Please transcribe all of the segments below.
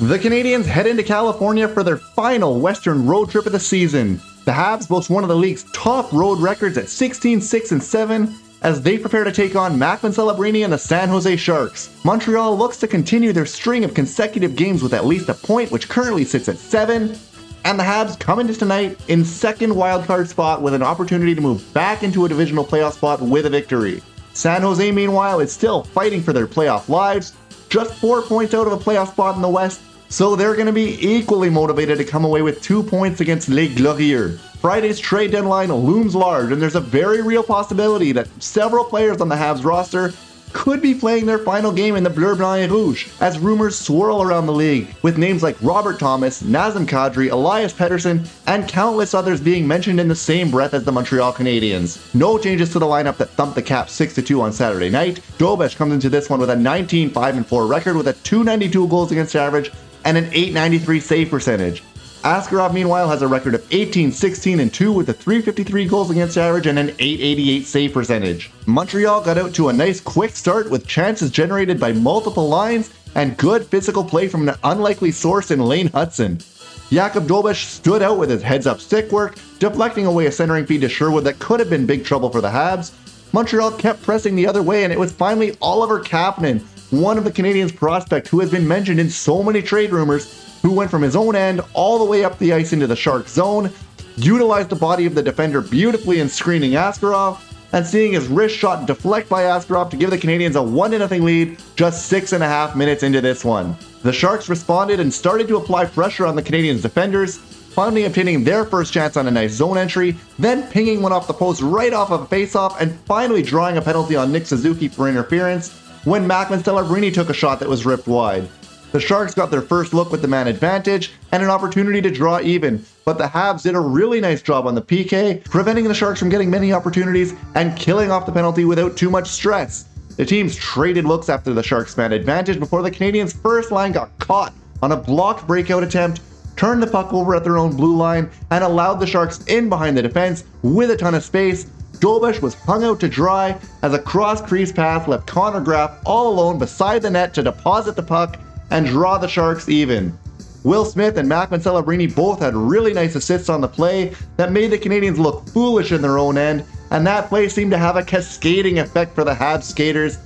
The Canadiens head into California for their final Western road trip of the season. The Habs boast one of the league's top road records at 16-6-7 as they prepare to take on Macklin Celebrini and the San Jose Sharks. Montreal looks to continue their string of consecutive games with at least a point, which currently sits at 7. And the Habs come into tonight in second wildcard spot with an opportunity to move back into a divisional playoff spot with a victory. San Jose, meanwhile, is still fighting for their playoff lives, just 4 points out of a playoff spot in the West, so they're going to be equally motivated to come away with 2 points against Les Glorieux. Friday's trade deadline looms large, and there's a very real possibility that several players on the Habs roster could be playing their final game in the Bleu, Blanc et Rouge, as rumors swirl around the league, with names like Robert Thomas, Nazem Kadri, Elias Pettersson, and countless others being mentioned in the same breath as the Montreal Canadiens. No changes to the lineup that thumped the Caps 6-2 on Saturday night. Dobeš comes into this one with a 19-5-4 record with a .292 goals against average and an .893 save percentage. Askarov, meanwhile, has a record of 18-16-2 with a .353 goals against average and an .888 save percentage. Montreal got out to a nice quick start with chances generated by multiple lines and good physical play from an unlikely source in Lane Hudson. Jakub Dobeš stood out with his heads-up stick work, deflecting away a centering feed to Sherwood that could have been big trouble for the Habs. Montreal kept pressing the other way, and it was finally Oliver Kapanen, one of the Canadiens' prospect who has been mentioned in so many trade rumors, who went from his own end all the way up the ice into the Sharks zone, utilized the body of the defender beautifully in screening Askarov, and seeing his wrist shot deflect by Askarov to give the Canadiens a 1-0 lead just 6.5 minutes into this one. The Sharks responded and started to apply pressure on the Canadiens' defenders, finally obtaining their first chance on a nice zone entry, then pinging one off the post right off of a faceoff, and finally drawing a penalty on Nick Suzuki for interference when Macklin Celebrini took a shot that was ripped wide. The Sharks got their first look with the man advantage and an opportunity to draw even, but the Habs did a really nice job on the PK, preventing the Sharks from getting many opportunities and killing off the penalty without too much stress. The teams traded looks after the Sharks' man advantage before the Canadiens' first line got caught on a blocked breakout attempt, turned the puck over at their own blue line, and allowed the Sharks in behind the defense with a ton of space. Dobeš was hung out to dry as a cross-crease pass left Connor Graff all alone beside the net to deposit the puck and draw the Sharks even. Will Smith and Macklin Celebrini both had really nice assists on the play that made the Canadiens look foolish in their own end, and that play seemed to have a cascading effect for the Habs skaters,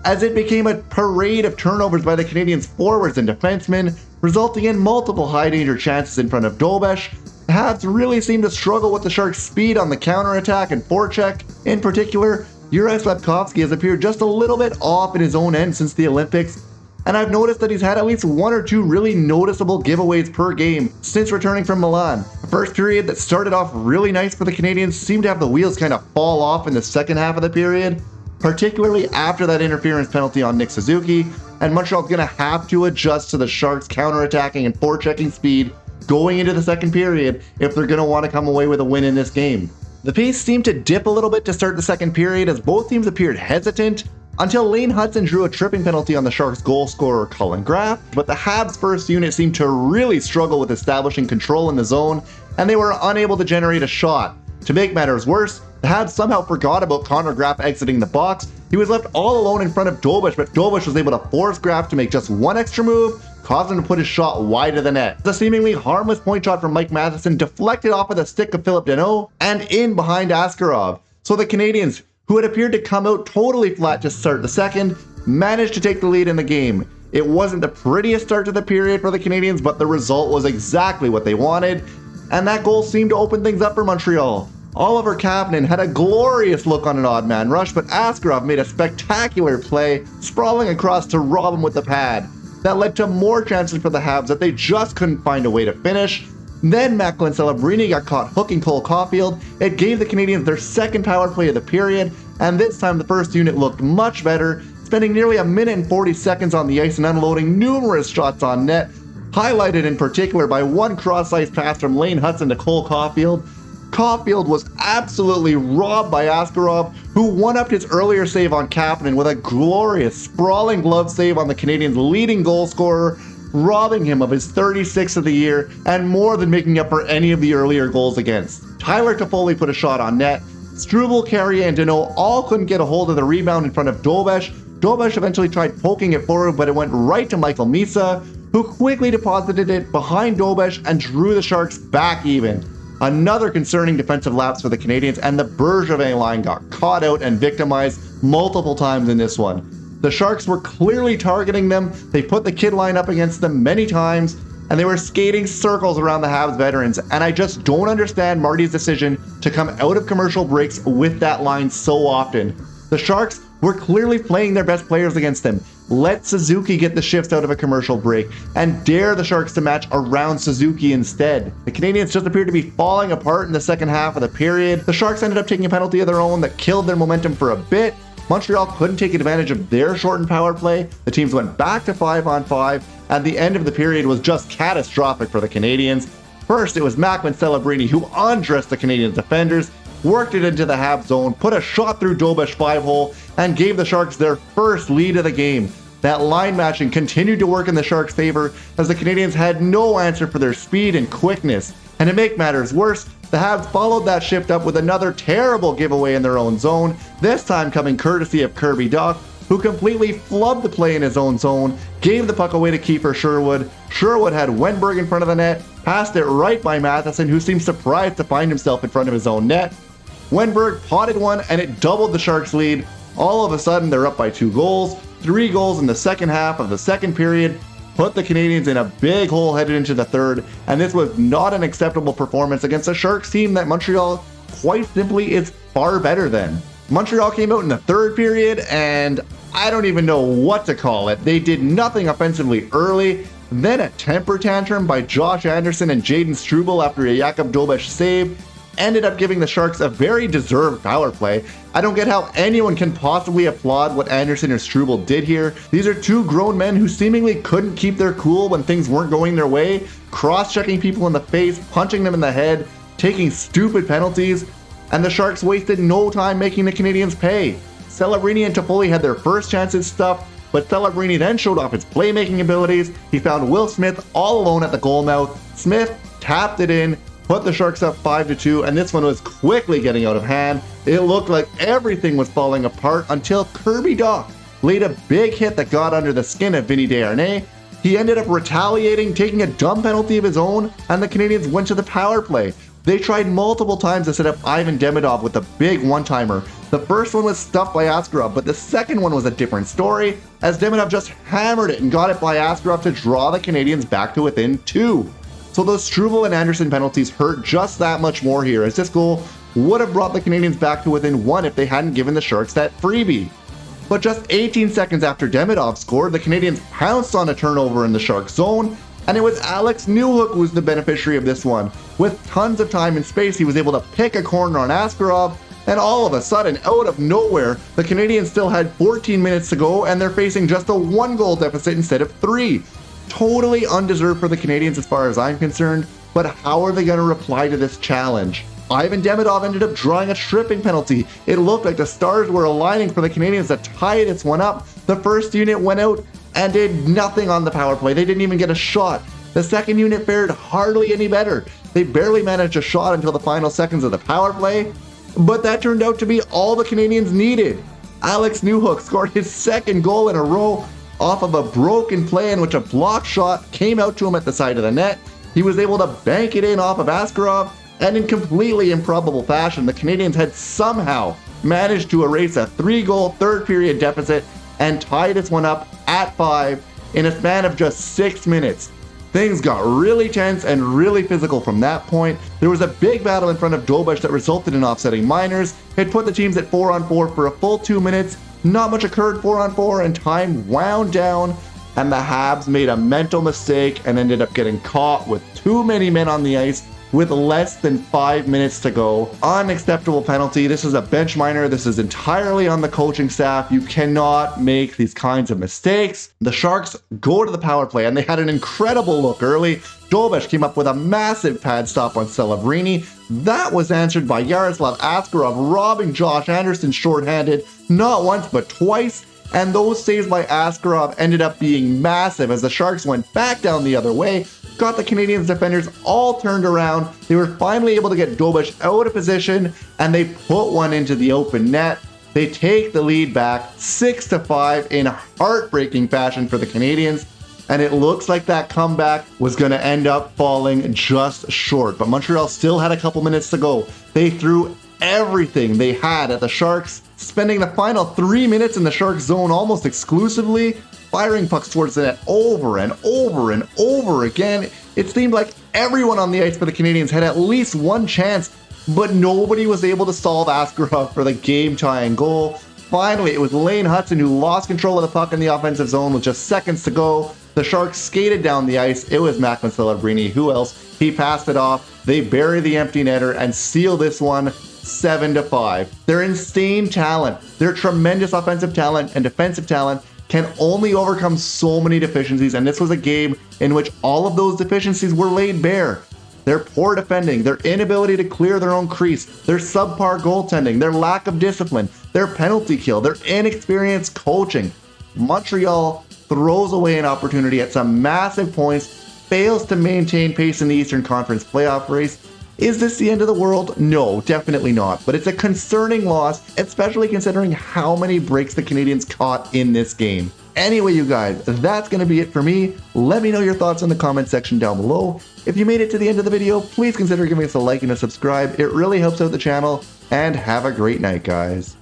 as it became a parade of turnovers by the Canadiens' forwards and defensemen, resulting in multiple high-danger chances in front of Dobeš. The Habs really seemed to struggle with the Sharks' speed on the counterattack and forecheck. In particular, Juraj Slafkovsky has appeared just a little bit off in his own end since the Olympics, and I've noticed that he's had at least 1 or 2 really noticeable giveaways per game since returning from Milan. The first period that started off really nice for the Canadiens seemed to have the wheels kind of fall off in the second half of the period, particularly after that interference penalty on Nick Suzuki, and Montreal's going to have to adjust to the Sharks' counterattacking and forechecking speed going into the second period if they're going to want to come away with a win in this game. The pace seemed to dip a little bit to start the second period as both teams appeared hesitant, until Lane Hudson drew a tripping penalty on the Sharks' goal scorer Colin Graff, but the Habs' first unit seemed to really struggle with establishing control in the zone, and they were unable to generate a shot. To make matters worse, the Habs somehow forgot about Connor Graff exiting the box. He was left all alone in front of Dobeš, but Dobeš was able to force Graff to make just one extra move, causing him to put his shot wide of the net. The seemingly harmless point shot from Mike Matheson deflected off of the stick of Philip Deneau and in behind Askarov. So the Canadiens, who had appeared to come out totally flat to start the second, managed to take the lead in the game. It wasn't the prettiest start to the period for the Canadiens, but the result was exactly what they wanted, and that goal seemed to open things up for Montreal. Oliver Kapanen had a glorious look on an odd man rush, but Askarov made a spectacular play, sprawling across to rob him with the pad. That led to more chances for the Habs that they just couldn't find a way to finish. Then Macklin Celebrini got caught hooking Cole Caulfield. It gave the Canadiens their second power play of the period, and this time the first unit looked much better, spending nearly 1 minute and 40 seconds on the ice and unloading numerous shots on net, highlighted in particular by one cross-ice pass from Lane Hudson to Cole Caulfield. Caulfield was absolutely robbed by Askarov, who one-upped his earlier save on Kapanen with a glorious sprawling glove save on the Canadiens' leading goal scorer, robbing him of his 36th of the year and more than making up for any of the earlier goals against. Tyler Toffoli put a shot on net. Struble, Carrier, and Deneau all couldn't get a hold of the rebound in front of Dobeš. Dobeš eventually tried poking it forward, but it went right to Michael Misa, who quickly deposited it behind Dobesh and drew the Sharks back even. Another concerning defensive lapse for the Canadiens, and the Bergevin line got caught out and victimized multiple times in this one. The Sharks were clearly targeting them. They put the kid line up against them many times, and they were skating circles around the Habs veterans, and I just don't understand Marty's decision to come out of commercial breaks with that line so often. The Sharks were clearly playing their best players against them. Let Suzuki get the shifts out of a commercial break, and dare the Sharks to match around Suzuki instead. The Canadiens just appeared to be falling apart in the second half of the period. The Sharks ended up taking a penalty of their own that killed their momentum for a bit. Montreal couldn't take advantage of their shortened power play. The teams went back to 5-on-5, and the end of the period was just catastrophic for the Canadiens. First, it was Macklin Celebrini who undressed the Canadiens defenders, worked it into the Habs zone, put a shot through Dobesh 5-hole, and gave the Sharks their first lead of the game. That line matching continued to work in the Sharks' favor as the Canadiens had no answer for their speed and quickness. And to make matters worse, the Habs followed that shift up with another terrible giveaway in their own zone, this time coming courtesy of Kirby Dach, who completely flubbed the play in his own zone, gave the puck away to Kiefer Sherwood. Sherwood had Wenberg in front of the net, passed it right by Matheson, who seemed surprised to find himself in front of his own net. Wenberg potted one, and it doubled the Sharks' lead. All of a sudden, they're up by 2 goals. 3 goals in the second half of the second period put the Canadiens in a big hole headed into the third, and this was not an acceptable performance against a Sharks team that Montreal quite simply is far better than. Montreal came out in the third period, and I don't even know what to call it. They did nothing offensively early, then a temper tantrum by Josh Anderson and Jaden Struble after a Jakub Dobesh save ended up giving the Sharks a very deserved power play. I don't get how anyone can possibly applaud what Anderson or Struble did here. These are 2 grown men who seemingly couldn't keep their cool when things weren't going their way, cross-checking people in the face, punching them in the head, taking stupid penalties, and the Sharks wasted no time making the Canadiens pay. Celebrini and Toffoli had their first chances stuffed, but Celebrini then showed off his playmaking abilities. He found Will Smith all alone at the goal mouth. Smith tapped it in, put the Sharks up 5-2, and this one was quickly getting out of hand. It looked like everything was falling apart until Kirby Dach laid a big hit that got under the skin of Vinny Desharnais. He ended up retaliating, taking a dumb penalty of his own, and the Canadiens went to the power play. They tried multiple times to set up Ivan Demidov with a big one-timer. The first one was stuffed by Askarov, but the second one was a different story, as Demidov just hammered it and got it by Askarov to draw the Canadiens back to within 2. So those Struble and Anderson penalties hurt just that much more here, as this goal would have brought the Canadiens back to within 1 if they hadn't given the Sharks that freebie. But just 18 seconds after Demidov scored, the Canadiens pounced on a turnover in the Sharks zone, and it was Alex Newhook who was the beneficiary of this one. With tons of time and space, he was able to pick a corner on Askarov, and all of a sudden, out of nowhere, the Canadiens still had 14 minutes to go, and they're facing just a 1-goal deficit instead of 3. Totally undeserved for the Canadiens as far as I'm concerned, but how are they going to reply to this challenge? Ivan Demidov ended up drawing a tripping penalty. It looked like the stars were aligning for the Canadiens to tie this one up. The first unit went out and did nothing on the power play. They didn't even get a shot. The second unit fared hardly any better. They barely managed a shot until the final seconds of the power play, but that turned out to be all the Canadiens needed. Alex Newhook scored his second goal in a row off of a broken play in which a block shot came out to him at the side of the net. He was able to bank it in off of Askarov, and in completely improbable fashion, the Canadiens had somehow managed to erase a 3-goal third period deficit and tie this one up at 5 in a span of just 6 minutes. Things got really tense and really physical from that point. There was a big battle in front of Dobesh that resulted in offsetting minors. It put the teams at 4-on-4 for a full 2 minutes. Not much occurred 4-on-4, and time wound down, and the Habs made a mental mistake and ended up getting caught with too many men on the ice with less than 5 minutes to go. Unacceptable penalty. This is a bench minor. This is entirely on the coaching staff. You cannot make these kinds of mistakes. The Sharks go to the power play, and they had an incredible look early. Dobesh came up with a massive pad stop on Celebrini. That was answered by Yaroslav Askarov robbing Josh Anderson shorthanded, not once but twice. And those saves by Askarov ended up being massive as the Sharks went back down the other way, got the Canadiens defenders all turned around. They were finally able to get Dobesh out of position, and they put one into the open net. They take the lead back 6-5 in heartbreaking fashion for the Canadiens. and it looks like that comeback was going to end up falling just short. But Montreal still had a couple minutes to go. They threw everything they had at the Sharks, spending the final 3 minutes in the Sharks zone almost exclusively, firing pucks towards the net over and over and over again. It seemed like everyone on the ice for the Canadiens had at least one chance, but nobody was able to solve Askarov for the game-tying goal. Finally, it was Lane Hudson who lost control of the puck in the offensive zone with just seconds to go. The Sharks skated down the ice. It was Macklin Celebrini. Who else? He passed it off. They bury the empty netter and seal this one 7-5. Their insane talent, their tremendous offensive talent and defensive talent can only overcome so many deficiencies, and this was a game in which all of those deficiencies were laid bare. Their poor defending, their inability to clear their own crease, their subpar goaltending, their lack of discipline, their penalty kill, their inexperienced coaching. Montreal throws away an opportunity at some massive points, fails to maintain pace in the Eastern Conference playoff race. Is this the end of the world? No, definitely not. But it's a concerning loss, especially considering how many breaks the Canadiens caught in this game. Anyway, you guys, that's going to be it for me. Let me know your thoughts in the comment section down below. If you made it to the end of the video, please consider giving us a like and a subscribe. It really helps out the channel. And have a great night, guys.